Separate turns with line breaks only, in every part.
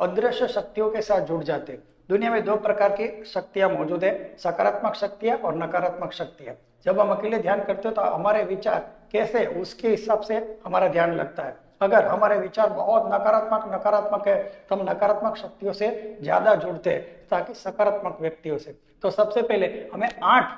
अदृश्य शक्तियों के साथ जुड़ जाते हैं। दुनिया में दो प्रकार की शक्तियां मौजूद है, सकारात्मक शक्तियां और नकारात्मक शक्तियां। जब हम अकेले ध्यान करते हो तो हमारे विचार कैसे, उसके हिसाब से हमारा ध्यान लगता है। अगर हमारे विचार बहुत नकारात्मक है तो हम नकारात्मक शक्तियों से ज्यादा जुड़ते हैं ताकि सकारात्मक व्यक्तियों से। तो सबसे पहले हमें 8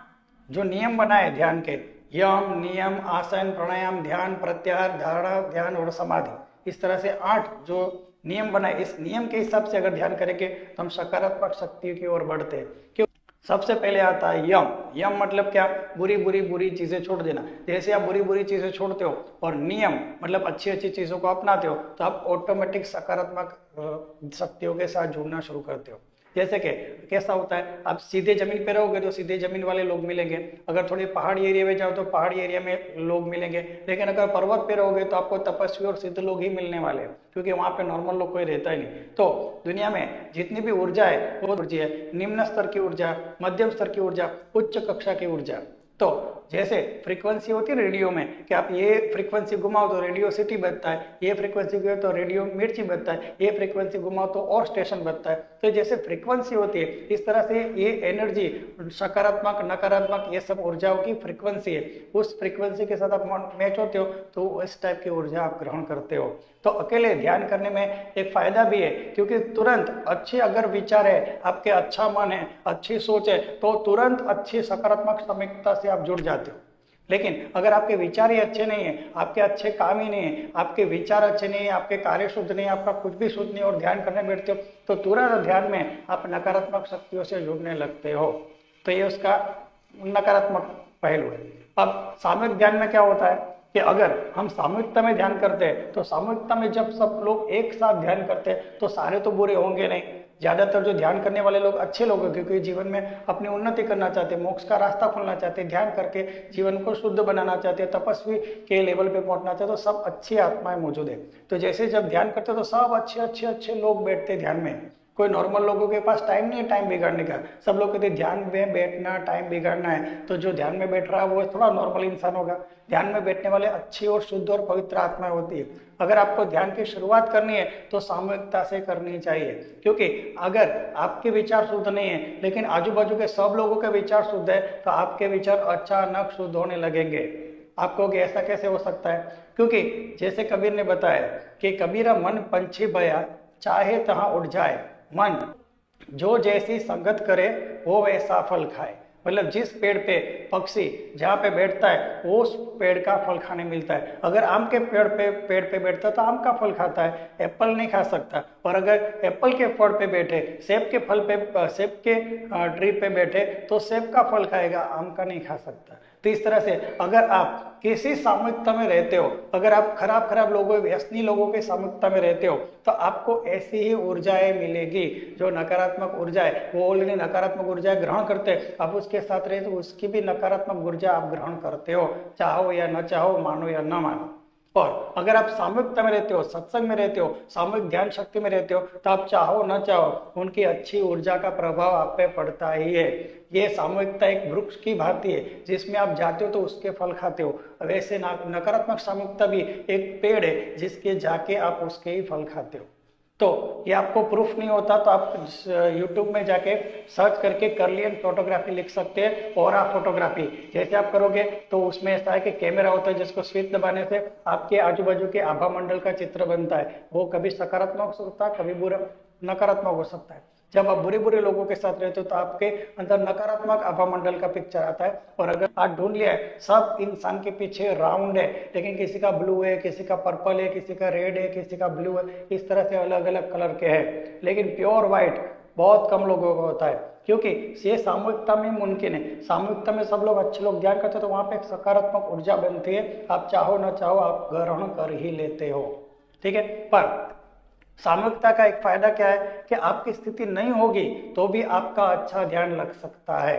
जो नियम बनाए ध्यान के, यम, नियम, आसन, प्राणायाम, ध्यान, प्रत्याहार, धारणा, ध्यान और समाधि, इस तरह से 8 जो नियम बनाए, इस नियम के हिसाब से अगर ध्यान करेंगे तो हम सकारात्मक शक्तियों की ओर बढ़ते हैं। क्यों? सबसे पहले आता है यम। यम मतलब क्या? बुरी चीजें छोड़ देना। जैसे आप बुरी चीजें छोड़ते हो, और नियम मतलब अच्छी चीजों को अपनाते हो, तो आप ऑटोमेटिक सकारात्मक शक्तियों के साथ जुड़ना शुरू करते हो। जैसे कि कैसा होता है, आप सीधे जमीन पे रहोगे तो सीधे जमीन वाले लोग मिलेंगे, अगर थोड़े पहाड़ी एरिया में जाओ तो पहाड़ी एरिया में लोग मिलेंगे, लेकिन अगर पर्वत पे रहोगे तो आपको तपस्वी और सिद्ध लोग ही मिलने वाले हैं, क्योंकि वहां पे नॉर्मल लोग कोई रहता ही नहीं। तो दुनिया में जितनी भी ऊर्जा है वो ऊर्जा है, निम्न स्तर की ऊर्जा, मध्यम स्तर की ऊर्जा, उच्च कक्षा की ऊर्जा। तो जैसे फ्रीक्वेंसी होती है रेडियो में कि आप ये फ्रीक्वेंसी घुमाओ तो रेडियो सिटी बजता है, ये फ्रीक्वेंसी घुमाओ तो रेडियो मिर्ची बजता है, ये फ्रीक्वेंसी घुमाओ तो और स्टेशन बजता है। तो जैसे फ्रीक्वेंसी होती है, इस तरह से ये एनर्जी, सकारात्मक नकारात्मक ये सब ऊर्जाओं की फ्रीक्वेंसी है। उस फ्रीक्वेंसी के साथ आप मैच होते हो तो इस टाइप की ऊर्जा आप ग्रहण करते हो। तो अकेले ध्यान करने में एक फायदा भी है, क्योंकि तुरंत अच्छे अगर विचार है, आपके अच्छा मन है, अच्छी सोच है, तो तुरंत अच्छी सकारात्मक सामयिकता से आप जुड़ जाते हो। लेकिन अगर आपके विचार ही अच्छे नहीं है, आपके अच्छे काम ही नहीं है, आपके विचार अच्छे नहीं है, आपके कार्य शुद्ध नहीं है, आपका कुछ भी शुद्ध नहीं और ध्यान करने बैठते हो तो तुरंत ध्यान में आप नकारात्मक शक्तियों से जुड़ने लगते हो। तो ये उसका नकारात्मक पहलू है। अब सामूहिक ध्यान में क्या होता है कि अगर हम सामूहिकता में ध्यान करते हैं तो सामूहिकता में जब सब लोग एक साथ ध्यान करते हैं तो सारे तो बुरे होंगे नहीं, ज्यादातर जो ध्यान करने वाले लोग अच्छे लोग हैं, क्योंकि जीवन में अपनी उन्नति करना चाहते हैं, मोक्ष का रास्ता खोलना चाहते हैं, ध्यान करके जीवन को शुद्ध बनाना चाहते हैं, तपस्वी के लेवल पे पहुंचना चाहते हैं, तो सब अच्छी आत्माएं मौजूद है। तो जैसे जब ध्यान करते तो सब अच्छे लोग बैठते ध्यान में। कोई नॉर्मल लोगों के पास टाइम नहीं है टाइम बिगाड़ने का, सब लोग कहते ध्यान में बैठना टाइम बिगाड़ना है, तो जो ध्यान में बैठ रहा है वो थोड़ा नॉर्मल इंसान होगा। ध्यान में बैठने वाले अच्छी और शुद्ध और पवित्र आत्माएं होती है। अगर आपको ध्यान की शुरुआत करनी है तो सामूहिकता से करनी चाहिए, क्योंकि अगर आपके विचार शुद्ध नहीं है लेकिन आजू बाजू के सब लोगों के विचार शुद्ध है तो आपके विचार अचानक शुद्ध होने लगेंगे। आप कहोगे ऐसा कैसे हो सकता है? क्योंकि जैसे कबीर ने बताया कि कबीरा मन पंछी बया, चाहे तहां उड़ जाए, मन जो जैसी संगत करे वो वैसा फल खाए। मतलब जिस पेड़ पे पक्षी जहाँ पे बैठता है वो उस पेड़ का फल खाने मिलता है। अगर आम के पेड़ पे बैठता है तो आम का फल खाता है, एप्पल नहीं खा सकता। और अगर एप्पल के फल पे बैठे, सेब के ट्री पे बैठे तो सेब का फल खाएगा, आम का नहीं खा सकता। तो इस तरह से अगर आप किसी सामूहिकता में रहते हो, अगर आप खराब लोगों, व्यसनी लोगों के सामूहिकता में रहते हो तो आपको ऐसी ही ऊर्जाएं मिलेगी। जो नकारात्मक ऊर्जा है वो ऑलरेडी नकारात्मक ऊर्जा ग्रहण करते हैं, आप उसके साथ रहे तो उसकी भी नकारात्मक ऊर्जा आप ग्रहण करते हो, चाहो या न चाहो, मानो या न मानो। और अगर आप सामूहिकता में रहते हो, सत्संग में रहते हो, सामूहिक ध्यान शक्ति में रहते हो तो आप चाहो न चाहो उनकी अच्छी ऊर्जा का प्रभाव आप पे पड़ता ही है। ये सामूहिकता एक वृक्ष की भांति है, जिसमें आप जाते हो तो उसके फल खाते हो। वैसे नकारात्मक सामूहिकता भी एक पेड़ है जिसके जाके आप उसके ही फल खाते हो। तो ये आपको प्रूफ नहीं होता तो आप YouTube में जाके सर्च करके कर्लियन फोटोग्राफी लिख सकते हैं, ऑरा फोटोग्राफी। जैसे आप करोगे तो उसमें ऐसा है कि कैमरा होता है जिसको स्विच दबाने से आपके आजू बाजू के आभा मंडल का चित्र बनता है। वो कभी सकारात्मक हो सकता है, कभी बुरा नकारात्मक हो सकता है। जब आप बुरे लोगों के साथ रहते हो तो आपके अंदर नकारात्मक आभा मंडल का पिक्चर आता है। और अगर आप ढूंढ लिया है सब इंसान के पीछे राउंड है, लेकिन किसी का ब्लू है, किसी का पर्पल है, किसी का रेड है, किसी का ब्लू है, इस तरह से अलग अलग कलर के हैं, लेकिन प्योर व्हाइट बहुत कम लोगों को होता है, क्योंकि ये सामूहिकता में मुमकिन है। सामूहिकता में सब लोग अच्छे लोग ध्यान करते हैं तो वहां पे एक सकारात्मक ऊर्जा बनती है, आप चाहो ना चाहो आप ग्रहण कर ही लेते हो। ठीक है, पर सामूहिकता का एक फायदा क्या है कि आपकी स्थिति नहीं होगी तो भी आपका अच्छा ध्यान लग सकता है।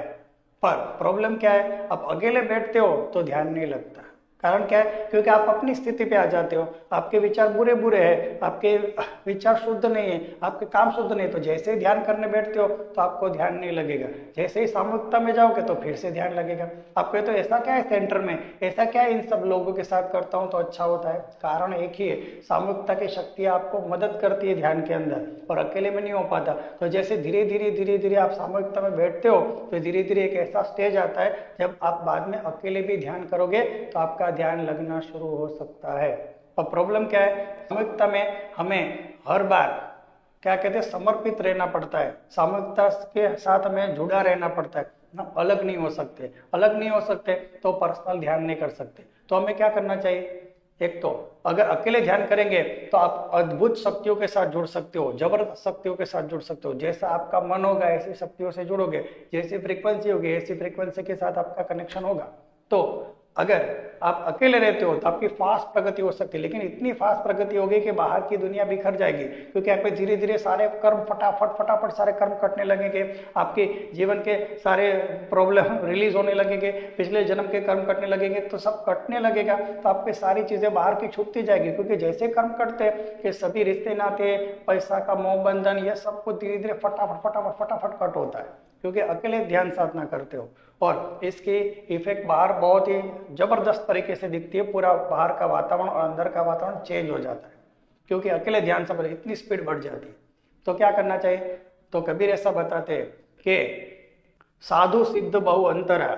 पर प्रॉब्लम क्या है, आप अकेले बैठते हो तो ध्यान नहीं लगता। कारण क्या है? क्योंकि आप अपनी स्थिति पे आ जाते हो, आपके विचार बुरे बुरे हैं, आपके विचार शुद्ध नहीं है, आपके काम शुद्ध नहीं, तो जैसे ही ध्यान करने बैठते हो तो आपको ध्यान नहीं लगेगा। जैसे ही सामूहिकता में जाओगे तो फिर से ध्यान लगेगा। आपको तो ऐसा क्या है सेंटर में, ऐसा क्या है इन सब लोगों के साथ करता हूँ तो अच्छा होता है? कारण एक ही है, सामूहिकता की शक्ति आपको मदद करती है ध्यान के अंदर, और अकेले में नहीं हो पाता। तो जैसे धीरे धीरे आप सामूहिकता में बैठते हो तो धीरे धीरे एक ऐसा स्टेज आता है जब आप बाद में अकेले भी ध्यान करोगे तो आपका ध्यान लगना शुरू हो सकता है। और प्रॉब्लम क्या है, सामूहिकता में हमें हर बार क्या कहते हैं, समर्पित रहना पड़ता है, सामूहिकता के साथ हमें जुड़ा रहना पड़ता है ना, अलग नहीं हो सकते। अलग नहीं हो सकते तो पर्सनल ध्यान नहीं कर सकते। तो हमें क्या करना चाहिए? एक तो अगर अकेले ध्यान करेंगे तो आप अद्भुत शक्तियों के साथ जुड़ सकते हो, जबरदस्त शक्तियों के साथ जुड़ सकते हो। जैसा आपका मन होगा ऐसी शक्तियों से जुड़ोगे, जैसी फ्रीक्वेंसी होगी ऐसी फ्रीक्वेंसी के साथ आपका कनेक्शन होगा। तो अगर आप अकेले रहते हो तो आपकी फास्ट प्रगति हो सकती है, लेकिन इतनी फास्ट प्रगति होगी कि बाहर की दुनिया बिखर जाएगी, क्योंकि आप धीरे धीरे सारे कर्म फटाफट सारे कर्म कटने लगेंगे, आपके जीवन के सारे प्रॉब्लम रिलीज होने लगेंगे, पिछले जन्म के कर्म कटने लगेंगे, तो सब कटने लगेगा तो आपकी सारी चीजें बाहर की छूटती जाएगी। क्योंकि जैसे कर्म कटते कि सभी रिश्ते नाते, पैसा का मोह बंधन, ये सब कुछ धीरे धीरे फटाफट कट होता है, क्योंकि अकेले ध्यान साधना करते हो। और इसकी इफेक्ट बाहर बहुत ही जबरदस्त तरीके से दिखती है, पूरा बाहर का वातावरण और अंदर का वातावरण चेंज हो जाता है, क्योंकि अकेले ध्यान से इतनी स्पीड बढ़ जाती है। तो क्या करना चाहिए? तो कबीर ऐसा बताते हैं कि साधु सिद्ध बहु अंतरा,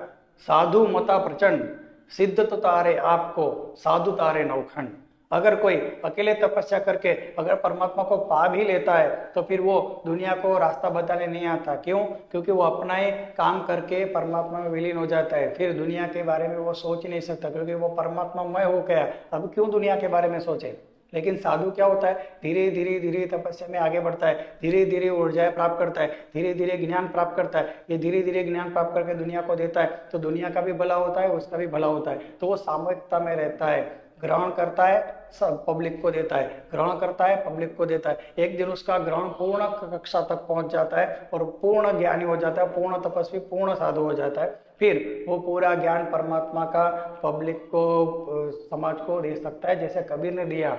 साधु मता प्रचंड, सिद्ध तो तारे आपको, साधु तारे नौखंड। अगर कोई अकेले तपस्या करके अगर परमात्मा को पा भी लेता है तो फिर वो दुनिया को रास्ता बताने नहीं आता। क्यों? क्योंकि वो अपना ही काम करके परमात्मा में विलीन हो जाता है, फिर दुनिया के बारे में वो सोच ही नहीं सकता, क्योंकि वो परमात्मामय हो गया। अब क्यों दुनिया के बारे में सोचे? लेकिन साधु क्या होता है, धीरे धीरे तपस्या में आगे बढ़ता है, धीरे धीरे ऊर्जाएं प्राप्त करता है, धीरे धीरे ज्ञान प्राप्त करता है। ये धीरे धीरे ज्ञान प्राप्त करके दुनिया को देता है, तो दुनिया का भी भला होता है, उसका भी भला होता है। तो वो सामूहिकता में रहता है, ग्रहण करता है, सब पब्लिक को देता है, ग्रहण करता है, पब्लिक को देता है। एक दिन उसका ग्रहण पूर्ण कक्षा तक पहुंच जाता है और पूर्ण ज्ञानी हो जाता है, पूर्ण तपस्वी, पूर्ण साधु हो जाता है। फिर वो पूरा ज्ञान परमात्मा का पब्लिक को, समाज को दे सकता है, जैसे कबीर ने दिया,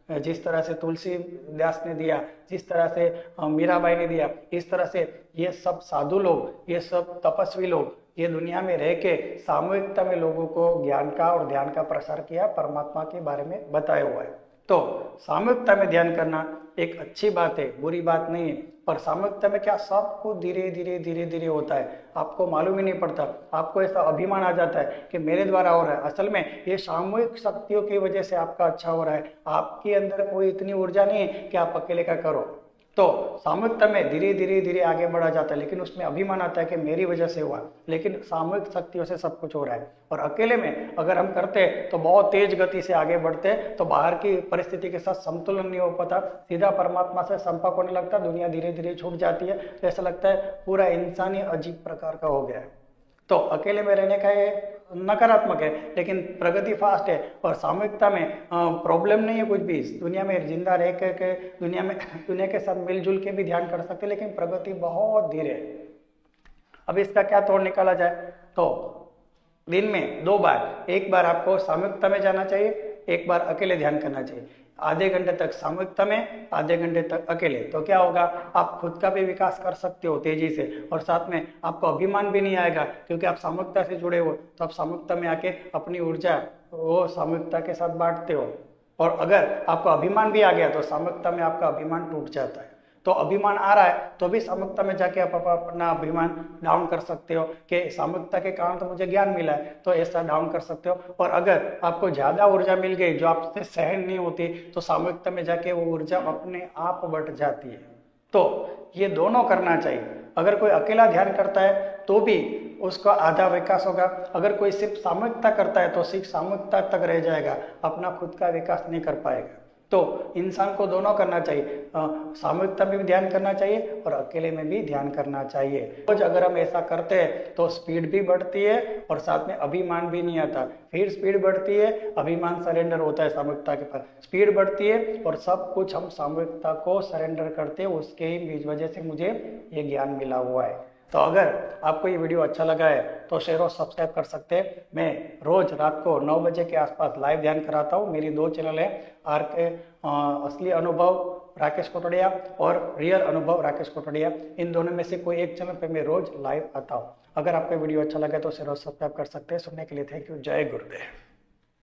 जिस तरह से तुलसीदास ने दिया, जिस तरह से मीराबाई ने दिया, इस तरह से ये सब साधु लोग, ये सब तपस्वी लोग ये दुनिया में रह के सामूहिकता में लोगों को ज्ञान का और ध्यान का प्रसार किया, परमात्मा के बारे में बताया हुआ है। तो सामूहिकता में ध्यान करना एक अच्छी बात है, बुरी बात नहीं है। पर सामूहिकता में क्या सब कुछ धीरे धीरे होता है, आपको मालूम ही नहीं पड़ता। आपको ऐसा अभिमान आ जाता है कि मेरे द्वारा हो रहा है। असल में ये सामूहिक शक्तियों की वजह से आपका अच्छा हो रहा है। आपके अंदर कोई इतनी ऊर्जा नहीं है कि आप अकेले का करो। तो सामूहिकता में धीरे धीरे आगे बढ़ा जाता है, लेकिन उसमें अभिमान आता है कि मेरी वजह से हुआ, लेकिन सामूहिक शक्तियों से सब कुछ हो रहा है। और अकेले में अगर हम करते तो बहुत तेज गति से आगे बढ़ते, तो बाहर की परिस्थिति के साथ संतुलन नहीं हो पाता, सीधा परमात्मा से संपर्क होने लगता, दुनिया धीरे धीरे छूट जाती है। तो ऐसा लगता है पूरा इंसान ही अजीब प्रकार का हो गया है। तो अकेले में रहने का ये नकारात्मक है, लेकिन प्रगति फास्ट है। और सामूहिकता में प्रॉब्लम नहीं है कुछ भी, दुनिया में जिंदा रह के दुनिया के साथ मिलजुल के भी ध्यान कर सकते, लेकिन प्रगति बहुत धीरे है। अब इसका क्या तोड़ निकाला जाए? तो दिन में 2 बार, एक बार आपको सामूहिकता में जाना चाहिए, एक बार अकेले ध्यान करना चाहिए। आधे घंटे तक सामूहिकता में, आधे घंटे तक अकेले। तो क्या होगा, आप खुद का भी विकास कर सकते हो तेजी से, और साथ में आपको अभिमान भी नहीं आएगा, क्योंकि आप सामूहिकता से जुड़े हो। तो आप सामूहिकता में आके अपनी ऊर्जा वो सामूहिकता के साथ बांटते हो। और अगर आपको अभिमान भी आ गया तो सामूहिकता में आपका अभिमान टूट जाता है। तो अभिमान आ रहा है तो भी सामूहिकता में जाके आप अपना अभिमान डाउन कर सकते हो कि सामूहिकता के कारण तो मुझे ज्ञान मिला है, तो ऐसा डाउन कर सकते हो। और अगर आपको ज्यादा ऊर्जा मिल गई जो आपसे सहन नहीं होती, तो सामूहिकता में जाके वो ऊर्जा अपने आप बढ़ जाती है। तो ये दोनों करना चाहिए। अगर कोई अकेला ध्यान करता है तो भी उसका आधा विकास होगा, अगर कोई सिर्फ सामूहिकता करता है तो सिर्फ सामूहिकता तक रह जाएगा, अपना खुद का विकास नहीं कर पाएगा। तो इंसान को दोनों करना चाहिए, सामूहिकता में भी ध्यान करना चाहिए और अकेले में भी ध्यान करना चाहिए। रोज अगर हम ऐसा करते हैं तो स्पीड भी बढ़ती है और साथ में अभिमान भी नहीं आता। फिर स्पीड बढ़ती है, अभिमान सरेंडर होता है सामूहिकता के पास, स्पीड बढ़ती है और सब कुछ हम सामूहिकता को सरेंडर करते हैं। उसके ही वजह से मुझे ये ज्ञान मिला हुआ है। तो अगर आपको ये वीडियो अच्छा लगा है तो शेयर और सब्सक्राइब कर सकते हैं। मैं रोज रात को 9 बजे के आसपास लाइव ध्यान कराता हूँ। मेरी 2 चैनल है, आर के असली अनुभव राकेश कोटड़िया और रियल अनुभव राकेश कोटड़िया। इन दोनों में से कोई एक चैनल पे मैं रोज लाइव आता हूँ। अगर आपको वीडियो अच्छा लगे तो शेयर और सब्सक्राइब कर सकते हैं। सुनने के लिए थैंक यू। जय गुरुदेव।